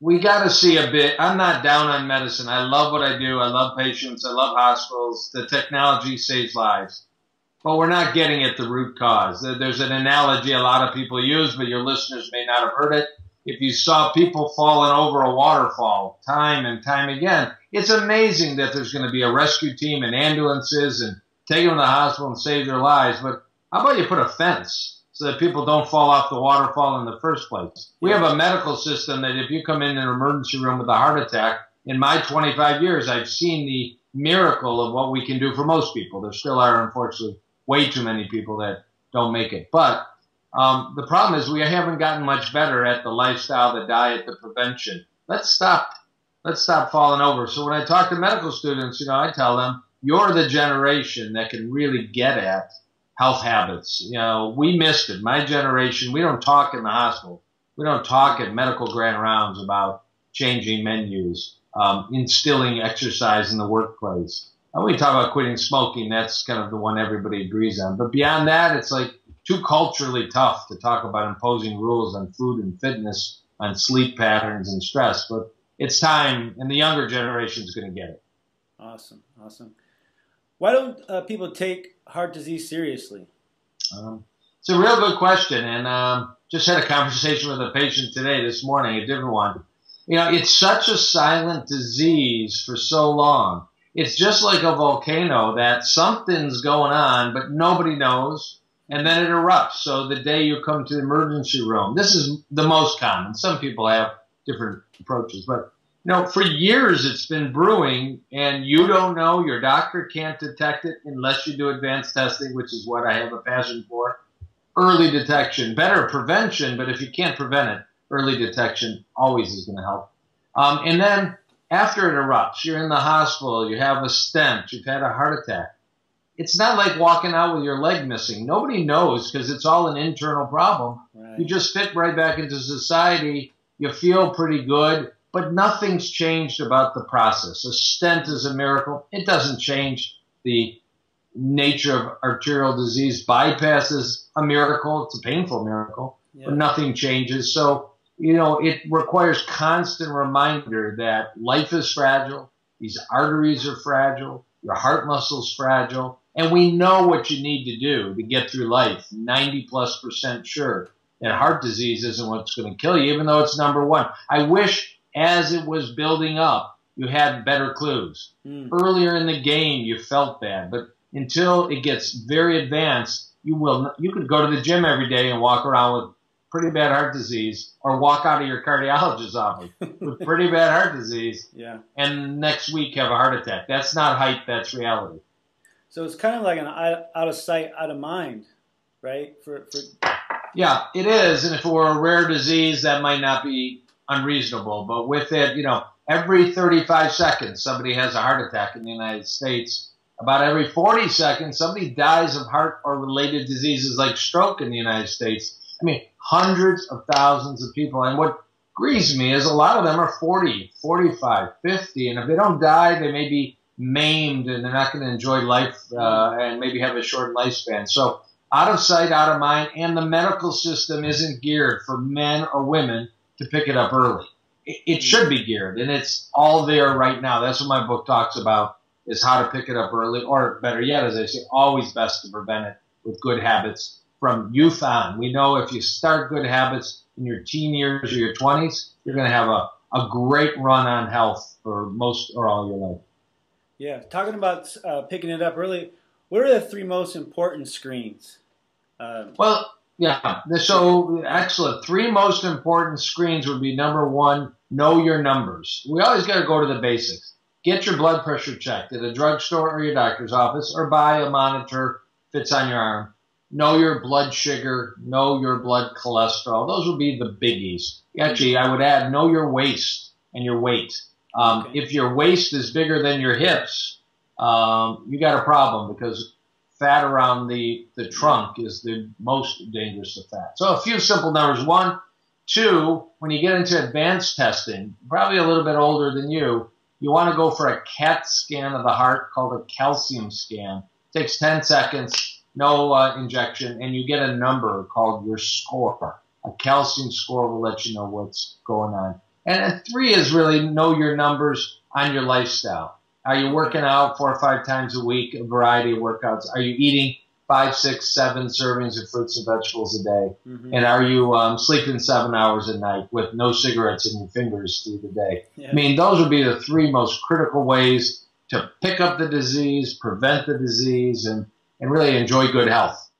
we got to see a bit. I'm not down on medicine. I love what I do. I love patients. I love hospitals. The technology saves lives. But we're not getting at the root cause. There's an analogy a lot of people use, but your listeners may not have heard it. If you saw people falling over a waterfall time and time again, it's amazing that there's going to be a rescue team and ambulances and take them to the hospital and save their lives. But how about you put a fence so that people don't fall off the waterfall in the first place? We have a medical system that if you come in an emergency room with a heart attack, in my 25 years, I've seen the miracle of what we can do for most people. There still are, unfortunately, way too many people that don't make it. But the problem is we haven't gotten much better at the lifestyle, the diet, the prevention. Let's stop falling over. So when I talk to medical students, I tell them, you're the generation that can really get at health habits. We missed it. My generation, we don't talk in the hospital. We don't talk at medical grand rounds about changing menus, instilling exercise in the workplace. We talk about quitting smoking. That's kind of the one everybody agrees on. But beyond that, it's like too culturally tough to talk about imposing rules on food and fitness, on sleep patterns and stress. But it's time, and the younger generation is going to get it. Awesome. Why don't people take heart disease seriously? It's a real good question, and just had a conversation with a patient this morning, a different one. It's such a silent disease for so long. It's just like a volcano that something's going on, but nobody knows, and then it erupts. So the day you come to the emergency room, this is the most common. Some people have different approaches, but for years it's been brewing, and you don't know, your doctor can't detect it unless you do advanced testing, which is what I have a passion for. Early detection, better prevention, but if you can't prevent it, early detection always is going to help. And then after it erupts, you're in the hospital, you have a stent, you've had a heart attack. It's not like walking out with your leg missing. Nobody knows because it's all an internal problem. Right. You just fit right back into society. You feel pretty good, but nothing's changed about the process. A stent is a miracle. It doesn't change the nature of arterial disease. Bypass is a miracle. It's a painful miracle, but nothing changes. So, it requires constant reminder that life is fragile. These arteries are fragile. Your heart muscle's fragile. And we know what you need to do to get through life. 90+% sure that heart disease isn't what's going to kill you, even though it's number one. I wish as it was building up, you had better clues. Earlier in the game, you felt bad. But until it gets very advanced, you could go to the gym every day and walk around with pretty bad heart disease, or walk out of your cardiologist's office with pretty bad heart disease, and next week have a heart attack. That's not hype, that's reality. So it's kind of like an out of sight, out of mind, right? Yeah, it is. And if it were a rare disease, that might not be unreasonable. But with it, every 35 seconds, somebody has a heart attack in the United States. About every 40 seconds, somebody dies of heart or related diseases like stroke in the United States. I mean, hundreds of thousands of people. And what grieves me is a lot of them are 40, 45, 50. And if they don't die, they may be maimed and they're not going to enjoy life and maybe have a short lifespan. So out of sight, out of mind, and the medical system isn't geared for men or women to pick it up early. It should be geared, and it's all there right now. That's what my book talks about, is how to pick it up early, or better yet, as I say, always best to prevent it with good habits from youth on. We know if you start good habits in your teen years or your 20s, you're going to have a great run on health for most or all your life. Yeah, talking about picking it up early, what are the 3 most important screens? So excellent. 3 most important screens would be, number 1, know your numbers. We always got to go to the basics. Get your blood pressure checked at a drugstore or your doctor's office, or buy a monitor, fits on your arm. Know your blood sugar, know your blood cholesterol. Those would be the biggies. Actually, I would add, know your waist and your weight. If your waist is bigger than your hips, you got a problem, because fat around the trunk is the most dangerous of fat. So a few simple numbers. 1, 2, when you get into advanced testing, probably a little bit older than you want to go for a CAT scan of the heart called a calcium scan. It takes 10 seconds, no injection, and you get a number called your score. A calcium score will let you know what's going on. And 3 is really know your numbers on your lifestyle. Are you working out 4 or 5 times a week, a variety of workouts? Are you eating 5, 6, 7 servings of fruits and vegetables a day? And are you sleeping 7 hours a night with no cigarettes in your fingers through the day? Yeah. I mean, those would be the 3 most critical ways to pick up the disease, prevent the disease, and really enjoy good health.